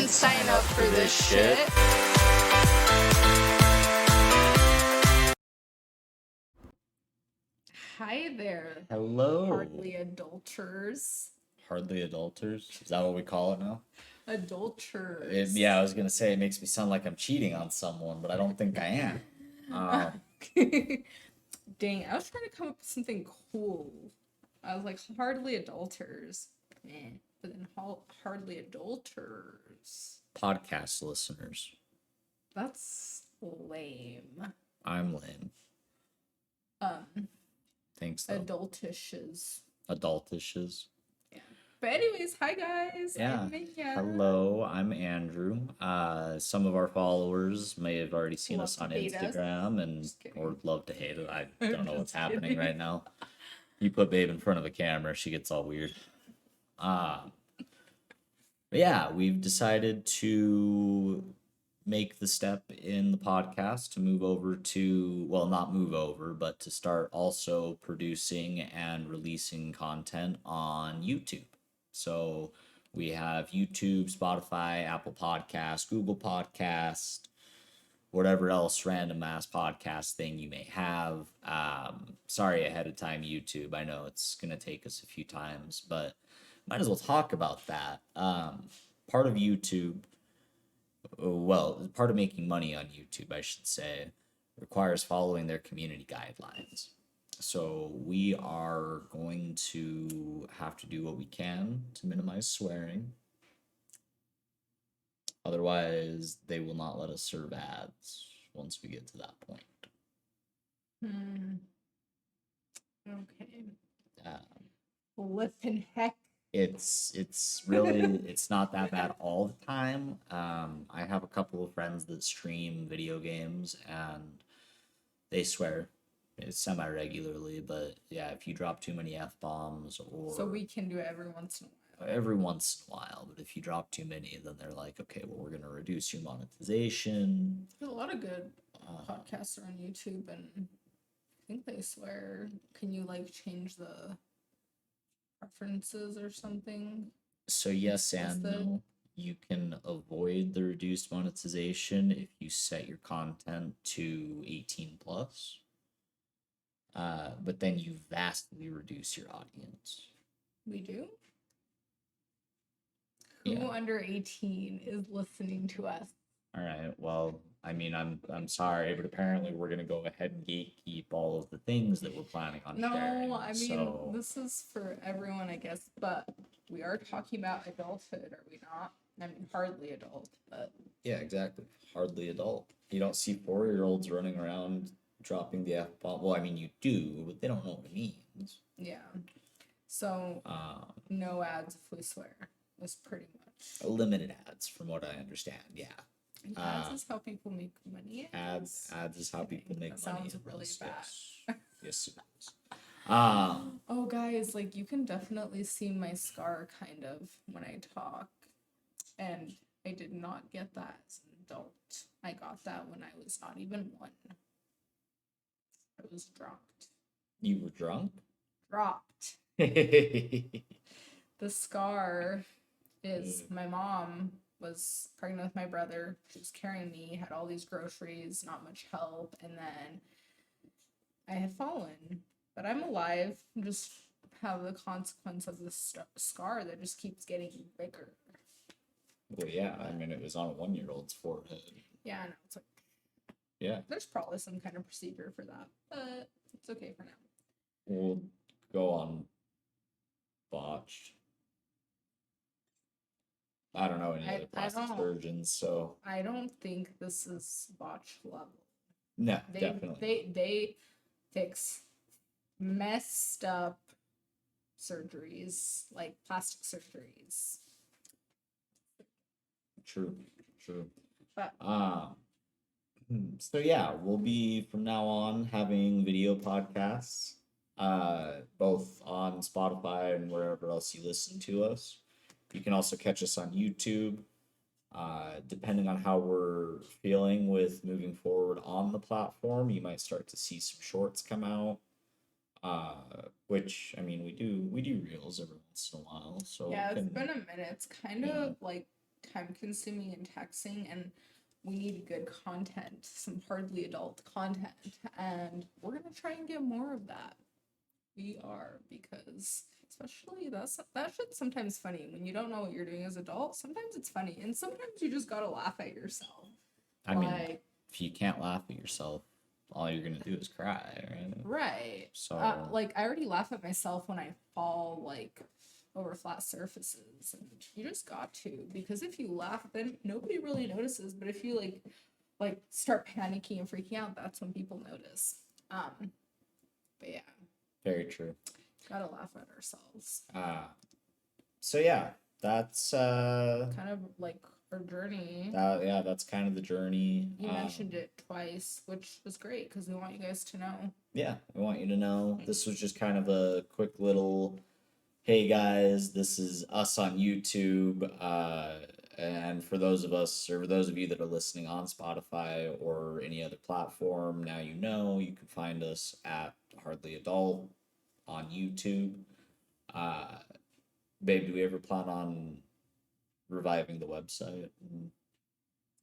didn't sign up for this shit. Hi there. Hello. Hardly adulterers. Hardly adulterers? Is that what we call it now? Adulterers. Yeah, I was going to say it makes me sound like I'm cheating on someone, but I don't think I am. Dang, I was trying to come up with something cool. I was like, hardly adulterers. But then hardly adulterers. Podcast listeners. That's lame. I'm lame. Thanks, though. Adultishes. Adultishes. Yeah. But anyways, hi guys. Yeah. I'm Mia. Hello, I'm Andrew. Some of our followers may have already seen us on Instagram and or love to hate it. I don't know what's happening right now. You put Babe in front of a camera, she gets all weird. But yeah, we've decided to make the step in the podcast to move over to, well, not move over, but to start also producing and releasing content on YouTube. So we have YouTube, Spotify, Apple Podcast, Google Podcast, whatever else random ass podcast thing you may have. Sorry ahead of time, YouTube. I know it's going to take us a few times, but might as well talk about that. Part of YouTube, well, part of making money on YouTube, I should say, requires following their community guidelines. So we are going to have to do what we can to minimize swearing. Otherwise, they will not let us serve ads once we get to that point. Okay. Flippin' heck. It's really it's not that bad all the time. I have a couple of friends that stream video games and they swear semi-regularly, but yeah, if you drop too many F-bombs or... So we can do it every once in a while. Every once in a while, but if you drop too many, then they're like, okay, well, we're going to reduce your monetization. There's a lot of good podcasts on YouTube, and I think they swear. Can you, like, change the preferences or something? So yes and no. You can avoid the reduced monetization if you set your content to 18 plus. But then you vastly reduce your audience. We do? Who under 18 is listening to us? All right. Well, I mean, I'm sorry, but apparently we're gonna go ahead and gatekeep all of the things that we're planning on sharing. No, I mean, this is for everyone, I guess, but we are talking about adulthood, are we not? I mean, hardly adult, but... Yeah, exactly. Hardly adult. You don't see 4-year-olds running around dropping the F-bomb. Well, I mean, you do, but they don't know what it means. Yeah. So, no ads if we swear. That's pretty much. Limited ads, from what I understand, yeah. Ads is how people make money. Ads is how people make money. Sounds really bad. Yes, it is. Oh, guys, like, you can definitely see my scar, kind of, when I talk. And I did not get that as an adult. I got that when I was not even 1. I was dropped. You were drunk? Dropped. The scar is my mom was pregnant with my brother. She was carrying me, had all these groceries, not much help, and then I had fallen. But I'm alive. Just have the consequence of this scar that just keeps getting bigger. Well, yeah, I mean, it was on a 1-year-old's forehead. Yeah, I know. It's like, yeah. There's probably some kind of procedure for that, but it's okay for now. We'll go on botched. I don't know any other plastic surgeons, so... I don't think this is botch level. No, definitely. They fix messed up surgeries, like plastic surgeries. True. But so yeah, we'll be from now on having video podcasts, both on Spotify and wherever else you listen to us. You can also catch us on YouTube. Depending on how we're feeling with moving forward on the platform, you might start to see some shorts come out. Which, I mean, we do reels every once in a while. So yeah, it's been a minute. It's kind of like time consuming and taxing, and we need good content, some hardly adult content, and we're gonna try and get more of that. We are, because especially that shit's sometimes funny when you don't know what you're doing as adult. Sometimes it's funny, and sometimes you just gotta laugh at yourself. I mean, if you can't laugh at yourself, all you're gonna do is cry, right? Right. So, I already laugh at myself when I fall over flat surfaces, and you just got to, because if you laugh, then nobody really notices. But if you start panicking and freaking out, that's when people notice. But yeah. Very true. Gotta laugh at ourselves. So yeah, that's kind of like our journey. That's kind of the journey. You mentioned it twice, which was great because we want you guys to know. Yeah, we want you to know. This was just kind of a quick little, hey guys, this is us on YouTube. And for those of you that are listening on Spotify or any other platform, now you know you can find us at Hardly Adult on YouTube. Babe, do we ever plan on reviving the website and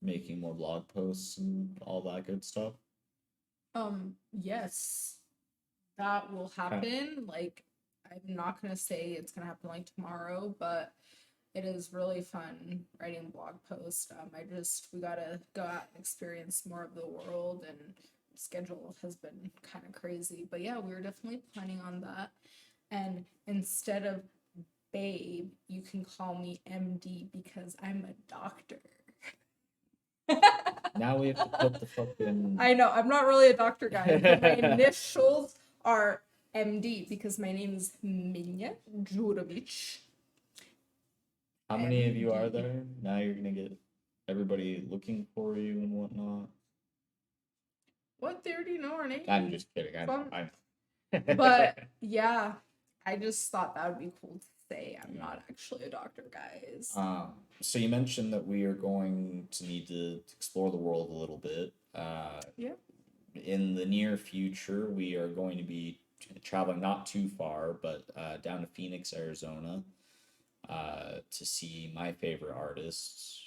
making more blog posts and all that good stuff? Yes, that will happen. I'm not gonna say it's gonna happen tomorrow, but it is really fun writing blog posts. We gotta go out and experience more of the world, and schedule has been kind of crazy. But yeah, we were definitely planning on that. And instead of Babe, you can call me MD because I'm a doctor. Now we have to put the fucking... I know, I'm not really a doctor, guy, but my initials are MD because my name is Minya Jurovic. How many of you are there? Now you're gonna get everybody looking for you and whatnot. What? They already know our name? I'm just kidding. I'm... But yeah, I just thought that would be cool to say. I'm not actually a doctor, guys. So you mentioned that we are going to need to explore the world a little bit. Yeah. In the near future, we are going to be traveling not too far, but down to Phoenix, Arizona, to see my favorite artist,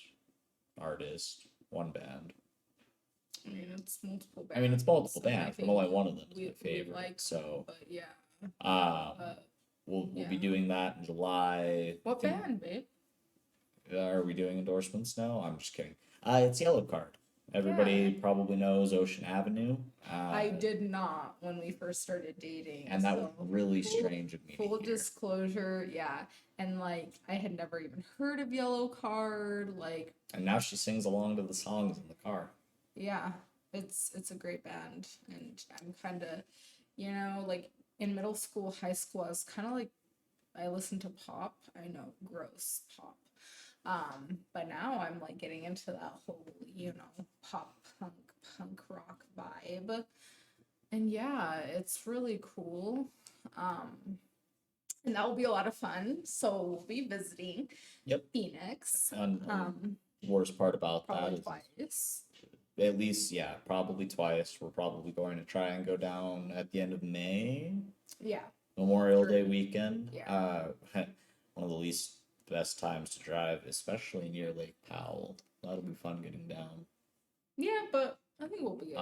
one band. I mean, it's multiple bands. But only one of them is my favorite. But yeah. We'll be doing that in July. What band, babe? Are we doing endorsements now? I'm just kidding. It's Yellow Card. Everybody probably knows Ocean Avenue. I did not when we first started dating. And that was really strange of me. Full disclosure, yeah. And I had never even heard of Yellow Card. And now she sings along to the songs in the car. Yeah, it's a great band, and I'm kind of, in middle school, high school, I was kind of I listened to pop. I know, gross pop. But now I'm getting into that whole, pop punk rock vibe. And yeah, it's really cool. And that will be a lot of fun. So we'll be visiting Phoenix. And the worst part about that is twice. At least, probably twice. We're probably going to try and go down at the end of May. Yeah. Memorial Day weekend. Yeah. One of the least best times to drive, especially near Lake Powell. That'll be fun getting down. Yeah, but I think we'll be good.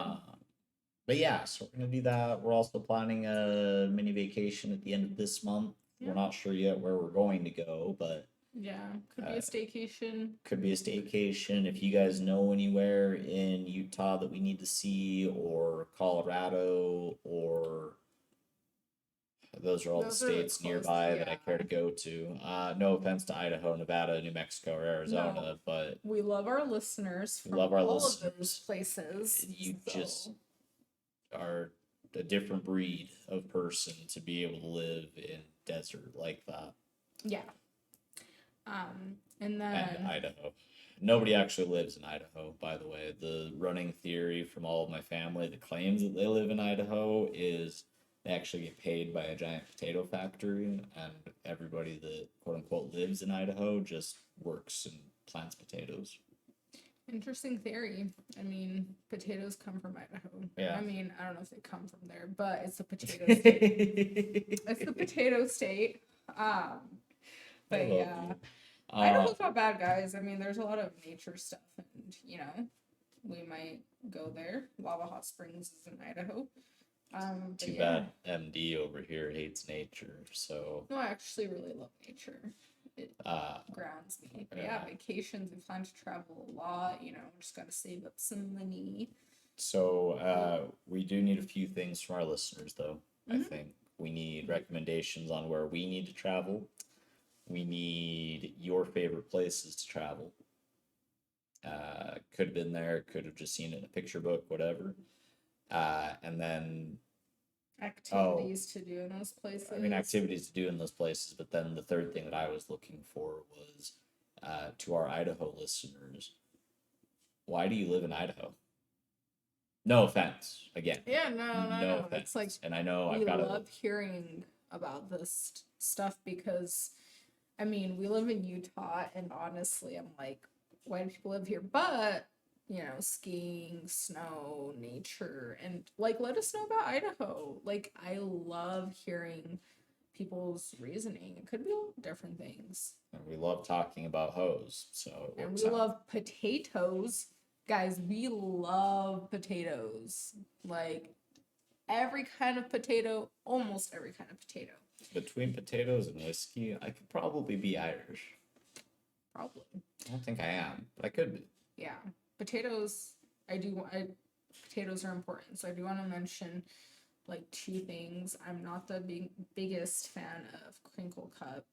But yeah, so we're gonna do that. We're also planning a mini vacation at the end of this month. Yeah. We're not sure yet where we're going to go, but yeah, could be a staycation. If you guys know anywhere in Utah that we need to see, or Colorado, or those are all the states nearby that I care to go to. No offense to Idaho, Nevada, New Mexico, or Arizona, but we love our listeners from all of those places. You just are a different breed of person to be able to live in desert like that. Yeah. And Idaho. Nobody actually lives in Idaho, by the way. The running theory from all of my family that claims that they live in Idaho is they actually get paid by a giant potato factory, and everybody that quote unquote lives in Idaho just works and plants potatoes. Interesting theory. I mean, potatoes come from Idaho. Yeah. I mean, I don't know if they come from there, but it's a potato state. It's the potato state. But yeah. Idaho's not bad, guys. I mean, there's a lot of nature stuff, and you know, we might go there. Lava Hot Springs is in Idaho. Too bad MD over here hates nature, so. No, I actually really love nature. It grounds me. But yeah, vacations. We plan to travel a lot. You know, just gotta save up some money. So we do need a few things from our listeners, though. I think we need recommendations on where we need to travel. We need your favorite places to travel. Could have been there, could have just seen it in a picture book, whatever. And then activities to do in those places. I mean, activities to do in those places, but then the third thing that I was looking for was to our Idaho listeners, why do you live in Idaho? No offense, again. Yeah, no. Offense. It's like, and I know I love hearing about this stuff because, I mean, we live in Utah, and honestly, I'm like, why do people live here? But you know, skiing, snow, nature, and like, let us know about Idaho. Like, I love hearing people's reasoning. It could be all different things. And we love talking about hoes, so and we love potatoes. Guys, we love potatoes. Like, every kind of potato, almost every kind of potato. Between potatoes and whiskey, I could probably be Irish. Probably. I don't think I am, but I could be. Yeah. Potatoes, potatoes are important. So I do want to mention, like, two things. I'm not the biggest fan of crinkle cut.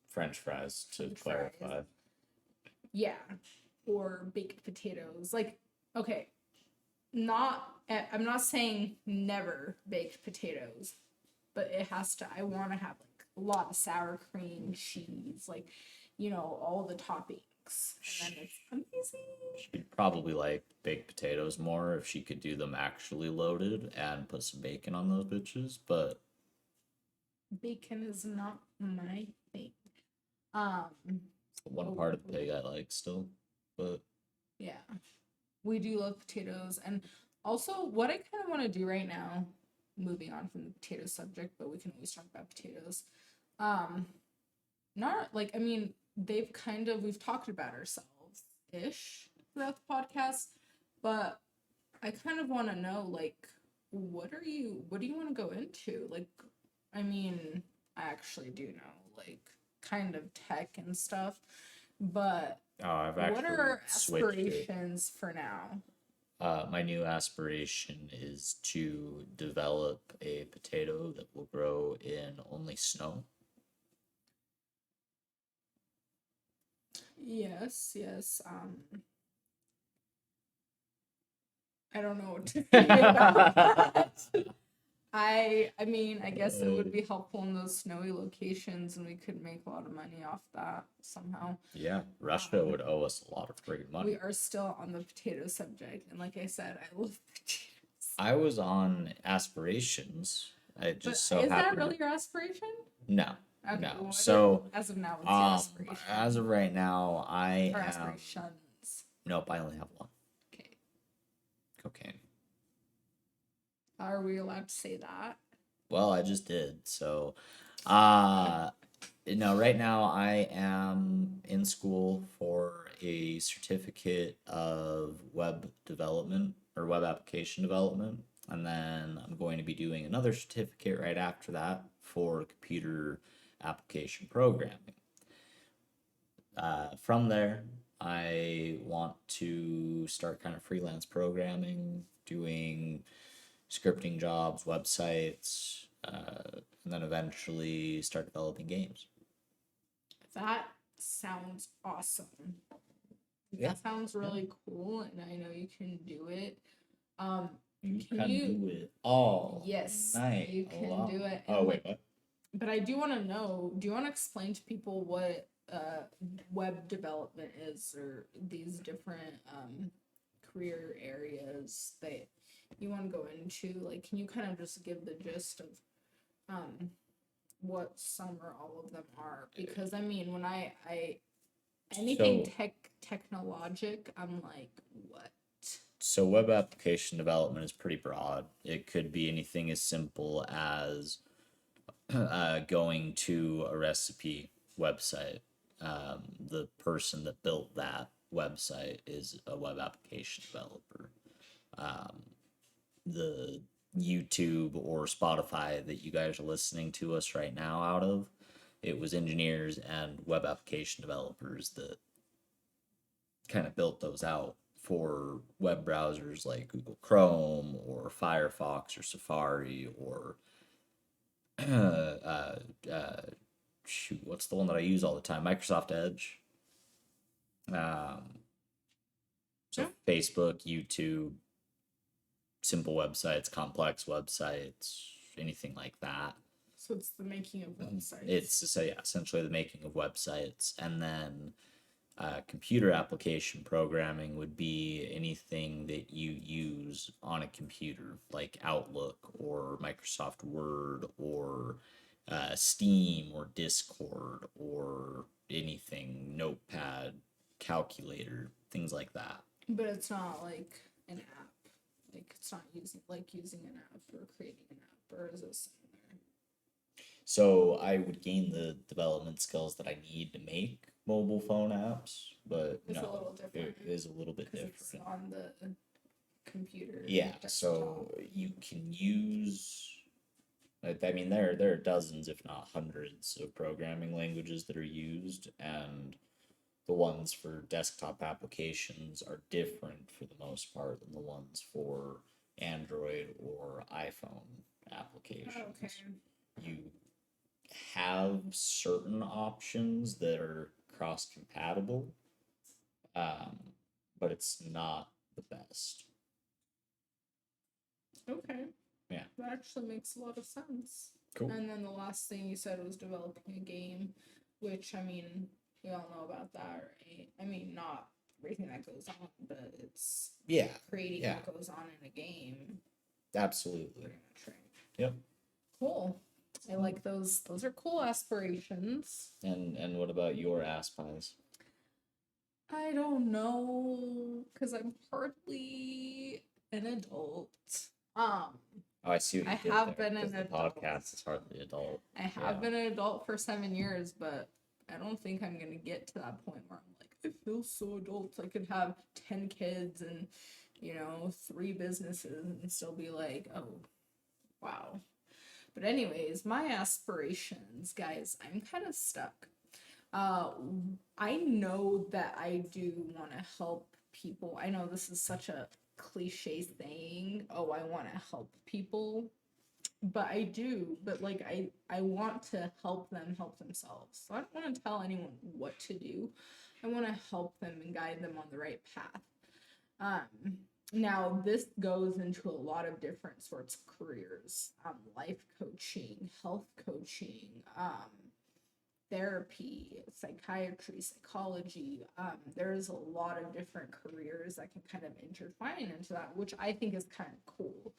French fries, to clarify. Yeah. Or baked potatoes. Like, okay, I'm not saying never baked potatoes, but it has to, I want to have like a lot of sour cream, cheese, like, you know, all the toppings. And then it's amazing. She'd probably like baked potatoes more if she could do them actually loaded and put some bacon on those bitches, but bacon is not my thing. One part of the pig I like still, but yeah, we do love potatoes. And also, what I kind of want to do right now, moving on from the potato subject, but we can always talk about potatoes. Not like, I mean, we've talked about ourselves ish throughout the podcast, but I kind of want to know, like, what do you want to go into? Like, I mean, I actually do know, like, kind of tech and stuff, but what are aspirations for now? My new aspiration is to develop a potato that will grow in only snow. Yes. I don't know what to say about that. I mean, I guess it would be helpful in those snowy locations, and we could make a lot of money off that somehow. Yeah, Russia would owe us a lot of freaking money. We are still on the potato subject, and like I said, I love potatoes. I was on aspirations. Is that really your aspiration? No. Okay, no. Well, so as of now, what's your aspiration? As of right now, aspirations. Nope, I only have one. Okay. Cocaine. Are we allowed to say that? Well, I just did. So, right now I am in school for a certificate of web development or web application development. And then I'm going to be doing another certificate right after that for computer application programming. From there, I want to start kind of freelance programming, doing scripting jobs, websites, and then eventually start developing games. That sounds awesome. Yeah. That sounds really cool, and I know you can do it. You can do it all. Yes, night you can long. do it. Oh, wait, what? But I do want to know, do you want to explain to people what web development is, or these different career areas that you want to go into? Like, can you kind of just give the gist of what some or all of them are? Because I mean, when I anything technologic, I'm like, what? So web application development is pretty broad. It could be anything as simple as going to a recipe website the person that built that website is a web application developer. The YouTube or Spotify that you guys are listening to us right now out of, it was engineers and web application developers that kind of built those out for web browsers like Google Chrome or Firefox or Safari or shoot, what's the one that I use all the time? Microsoft Edge. So Facebook, YouTube, simple websites, complex websites, anything like that. So it's the making of websites. It's essentially the making of websites, and then computer application programming would be anything that you use on a computer, like Outlook or Microsoft Word or Steam or Discord or anything, Notepad, calculator, things like that. But it's not like an app. Like it's not using an app or creating an app, or is it similar? So I would gain the development skills that I need to make mobile phone apps, but It's no, a little different. it is a little bit different. It's on the computer. Yeah, so you can use. I mean, there are dozens, if not hundreds, of programming languages that are used, and the ones for desktop applications are different for the most part than the ones for Android or iPhone applications. Okay. You have certain options that are cross-compatible, but it's not the best. Okay. Yeah. That actually makes a lot of sense. Cool. And then the last thing you said was developing a game, which, I mean, we all know about that, right? I mean, not everything that goes on, but it's creating what goes on in a game. Absolutely. Pretty much, right? Yep. Cool. I like those. Those are cool aspirations. And what about your aspies? I don't know, because I'm hardly an adult. Oh, I see what you did have there, been an the adult. podcast is hardly adult. I have been an adult for 7 years, but I don't think I'm gonna get to that point where I'm like, I feel so adult. I could have 10 kids and 3 businesses and still be like, oh, wow. But anyways, my aspirations, guys, I'm kind of stuck. I know that I do want to help people. I know this is such a cliche saying, oh, I want to help people, but I do. But like, I want to help them help themselves. So I don't want to tell anyone what to do. I want to help them and guide them on the right path. Now this goes into a lot of different sorts of careers, life coaching, health coaching, therapy, psychiatry, psychology. There's a lot of different careers that can kind of intertwine into that, which I think is kind of cool.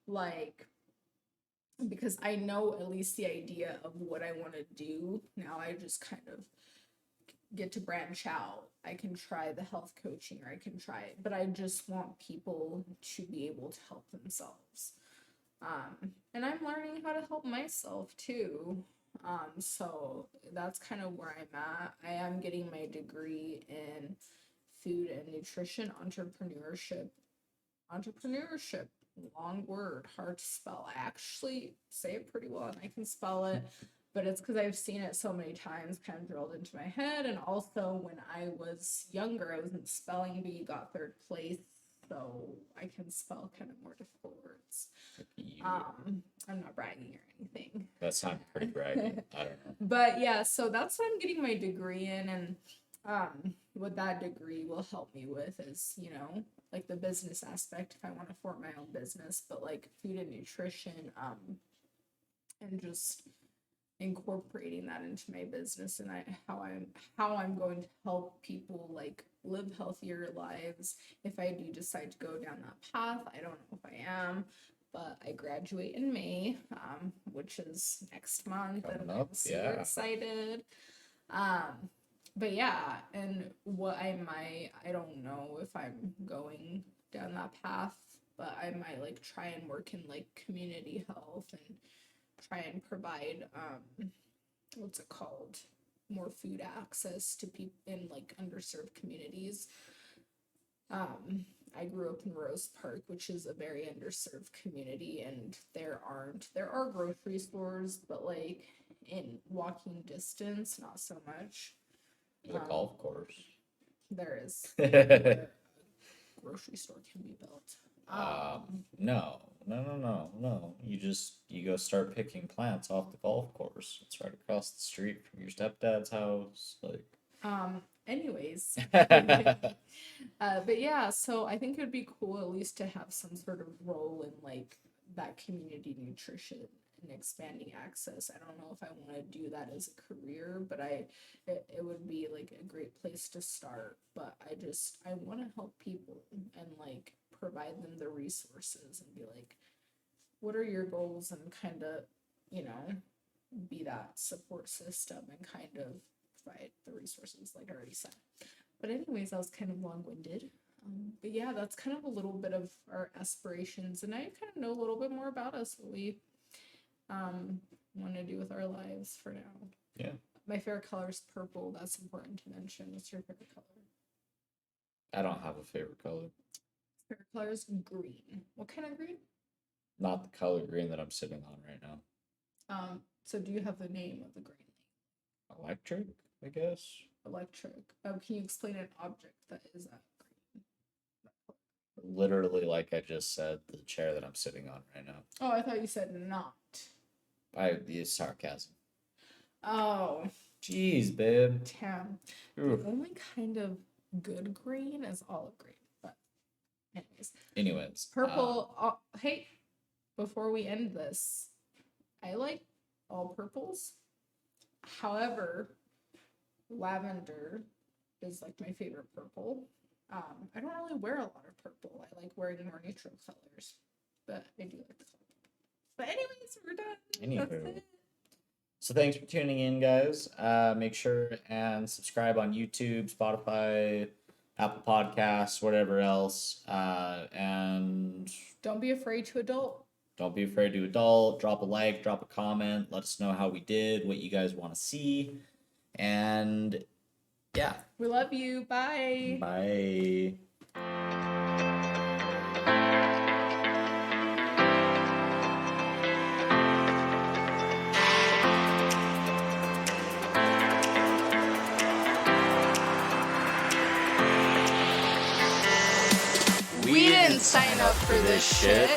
Like, because I know at least the idea of what I want to do. Now I just kind of get to branch out. I can try the health coaching, or I can try it, but I just want people to be able to help themselves. And I'm learning how to help myself too. So that's kind of where I'm at. I am getting my degree in food and nutrition entrepreneurship. Long word, hard to spell. I actually say it pretty well and I can spell it, but it's because I've seen it so many times kind of drilled into my head. And also when I was younger, I was in spelling bee, got 3rd place, so I can spell kind of more difficult words. I'm not bragging or anything. That sounds pretty bragging. I don't know. But yeah, so that's what I'm getting my degree in, and what that degree will help me with is, like the business aspect if I want to form my own business, but like food and nutrition, and just incorporating that into my business and how I'm going to help people like live healthier lives if I do decide to go down that path. I don't know if I am, but I graduate in May, which is next month. Coming and up, I'm super excited. But yeah, and what I don't know if I'm going down that path, but I might like try and work in like community health and try and provide what's it called, more food access to people in like underserved communities. I grew up in Rose Park, which is a very underserved community, and there are grocery stores, but like in walking distance, not so much. There's a golf course. There is where a grocery store can be built. No. You go start picking plants off the golf course. It's right across the street from your stepdad's house. Like. Anyways. But yeah, so I think it would be cool at least to have some sort of role in like that community nutrition and expanding access. I don't know if I want to do that as a career, but it would be like a great place to start. But I want to help people and like provide them the resources and be like, what are your goals, and kind of, you know, be that support system and kind of provide the resources like I already said. But anyways, that was kind of long-winded. But yeah, that's kind of a little bit of our aspirations, and I kind of know a little bit more about us, what we want to do with our lives for now. Yeah. My favorite color is purple. That's important to mention. What's your favorite color? I don't have a favorite color. Favorite color is green. What kind of green? Not the color green that I'm sitting on right now. So do you have the name of the green? Electric, I guess. Electric. Can you explain an object that is that green? Literally, like I just said, the chair that I'm sitting on right now. Oh, I thought you said not. I use sarcasm. Oh. Jeez, babe. Damn. Oof. The only kind of good green is olive green. But anyways. Purple. Hey, before we end this, I like all purples. However, lavender is like my favorite purple. I don't really wear a lot of purple. I like wearing more neutral colors, but I do like the color purple. But anyways, we're done. That's it. So thanks for tuning in, guys. Make sure and subscribe on YouTube, Spotify, Apple Podcasts, whatever else. And don't be afraid to adult. Don't be afraid to adult. Drop a like, drop a comment. Let us know how we did, what you guys want to see. And yeah. We love you. Bye. Bye. We didn't sign up for this shit.